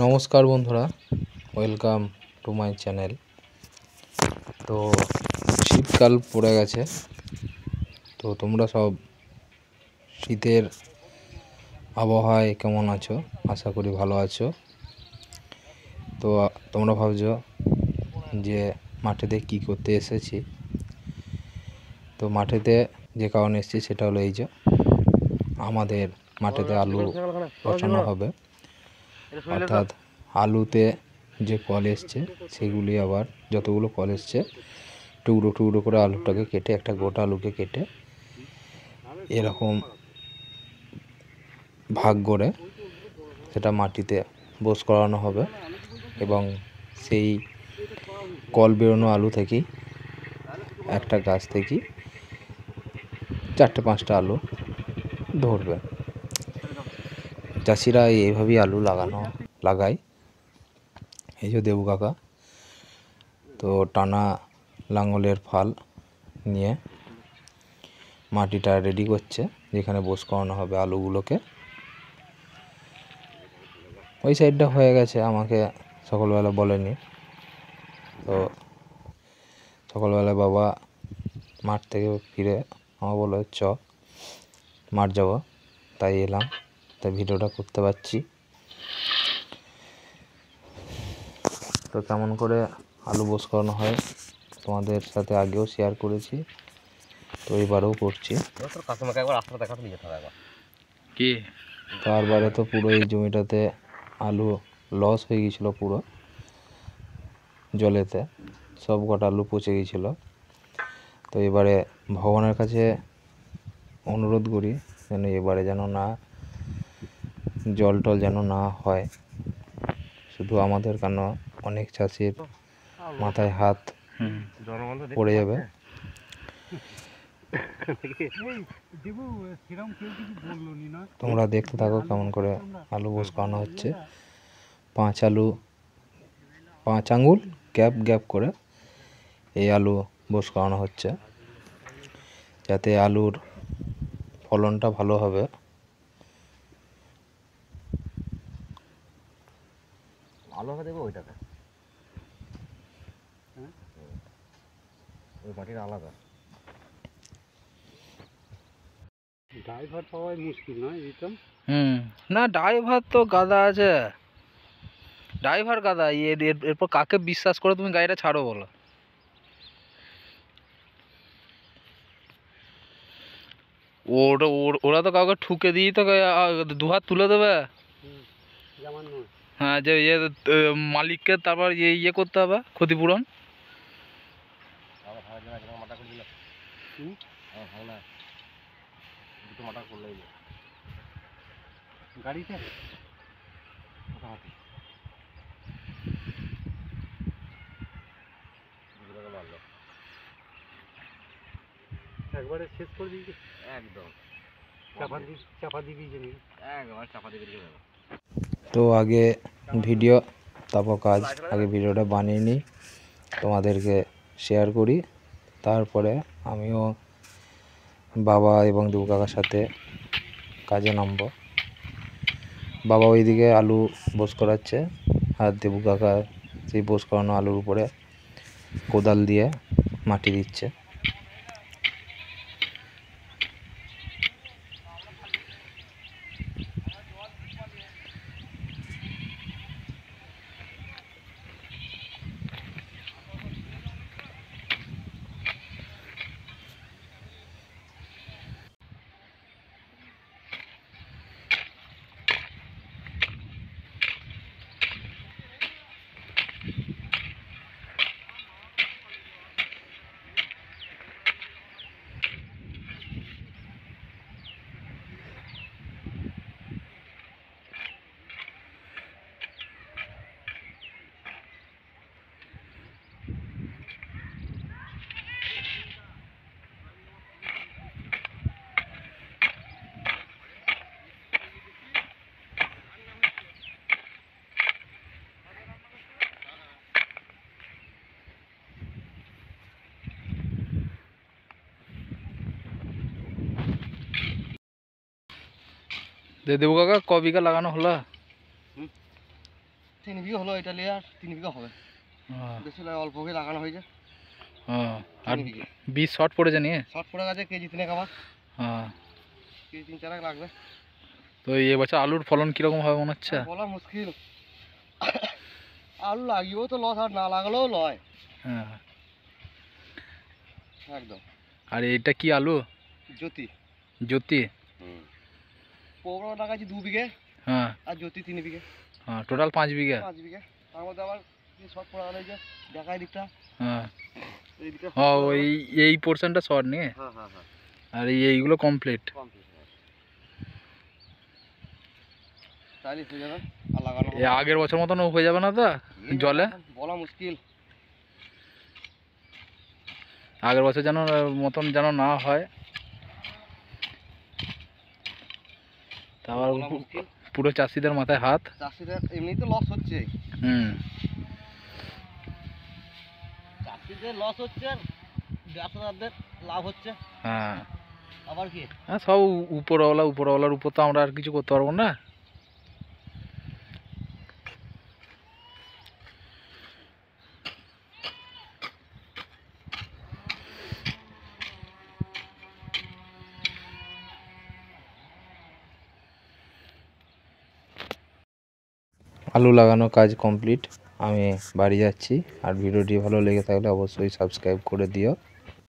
নমস্কার বন্ধুরা, welcome to my channel. তো শীতকাল পড়ে গেছে, তো তোমরা সব শীতের আবহাওয়ায় কেমন আছো? আশা করি ভালো আছো। তো তোমরা ভাবছো যে মাঠেতে কি করতে এসেছি। তো মাঠেতে যে কারণে এসেছি সেটা হলো এই যে আমাদের মাঠেতে আলু বসানো হবে, অর্থাৎ আলুতে যে কল এসছে সেগুলি আবার যতগুলো কল এসছে টুকরো টুকরো করে আলুটাকে কেটে, একটা গোটা আলুকে কেটে এরকম ভাগ করে সেটা মাটিতে বোস করানো হবে এবং সেই কল বেরোনো আলু থেকেই একটা গাছ থেকেই 4-5টা আলু ধরবে। চাষিরা এইভাবেই আলু লাগায়। এই যে দেবু কাকা তো টানা লাঙলের ফাল নিয়ে মাটিটা রেডি করছে, যেখানে বোস করানো হবে আলুগুলোকে। ওই সাইডটা হয়ে গেছে, আমাকে সকালবেলা বলেনি। তো সকালবেলা বাবা মাঠ থেকে ফিরে আমার বললো চ মাঠ যাব, তাই এলাম, তাই ভিডিওটা করতে পারছি। তো কেমন করে আলু বোস করানো হয় তোমাদের সাথে আগেও শেয়ার করেছি, তো এবারেও করছি। তারবারে তো পুরো এই জমিটাতে আলু লস হয়ে গিয়েছিলো, পুরো জলেতে সব কটা আলু পচে গিয়েছিলো। তো এবারে ভগবানের কাছে অনুরোধ করি যেন এবারে যেন না জল টল যেন না হয়। শুধু আমাদের কেন, অনেক চাষির মাথায় হাত পড়ে যাবে। তোমরা দেখতে থাকো কেমন করে আলু বোস করানো হচ্ছে। 5 আঙ্গুল গ্যাপ করে এই আলু বোস করানো হচ্ছে, যাতে আলুর ফলনটা ভালো হবে। আলু দেবো ওইটাকে, ওই মাটির আলাদা। ড্রাইভার পাওয়াই মুশকিল নয় রিতম। না, ড্রাইভার তো গাদা আছে, ড্রাইভার গাদা। এরপর কাকে বিশ্বাস করে তুমি গাড়িটা ছাড়ো বলো? ওরা তো কাউকে ঠুকে দিয়ে তো দুহাত তুলে দেবে। হ্যাঁ, যে মালিককে তারপর ইয়ে করতে হবে, ক্ষতিপূরণ। গাড়িতে একবারে শেষ করে দিয়েছি, একদম চাপা দিবি একবার চাপা দিবি। তো আগে ভিডিও, তারপর কাজ। আগে ভিডিওটা বানিয়ে নিই, তোমাদেরকে শেয়ার করি, তারপরে আমিও বাবা এবং দেবু কাকার সাথে কাজে নামবো। বাবা ওইদিকে আলু বোস করাচ্ছে আর দেবু কাকা সেই বোস করানো আলুর উপরে কোদাল দিয়ে মাটি দিচ্ছে। দেবু কাকা ক বিঘা লাগানো হলো? 3 বিঘা হলো, এটা নিয়ে আর 3 বিঘা হবে, বেশি নয়, অল্প করে লাগানো হয়েছে। আর বীজ শর্ট পড়েছে নিয়ে শর্ট পড়ে গেছে, কেজি 3 আবার কেজি 3-4 লাগবে। তো এবছর আলুর ফলন কিরকম হবে মনে হচ্ছে? বলা মুশকিল, আলু লাগিয়েও তো লস, আর না লাগালেও লয়। হ্যাঁ, একদম। আর এটা কি আলু? জ্যোতি। জ্যোতি। পৌরো লাগাইছি 2 বিঘে, হ্যাঁ, আর জ্যোতি 3 বিঘে। টোটাল 5 বিঘা। 5 বিঘে, তার মধ্যে আবার শর্ট পড়ে গেল, এই যে দেখাই দিকটা, হ্যাঁ, এই দিকটা ওই এই পোর্শনটা শর্ট নিয়ে, আর এইগুলো কমপ্লিট। তাইলে হয়ে যাবে, আর লাগানো আগের বছর মতন হয়ে যাবে না তো জলে? বলা মুশকিল। আগের বছর যেন মতন যেন না হয়, তারপর পুরো চাষিদের মাথায় হাত। চাষিদের এমনি তো লস হচ্ছে, চাষিদের লস হচ্ছে, ব্যবসাদারদের লাভ হচ্ছে। হ্যাঁ, আবার কি, সব উপরওয়ালার উপর তো আমরা আর কিছু করতে পারবো না। আলু লাগানো কাজ কমপ্লিট, আমি বাড়ি যাচ্ছি। আর ভিডিওটি ভালো লেগে থাকলে অবশ্যই সাবস্ক্রাইব করে দিও।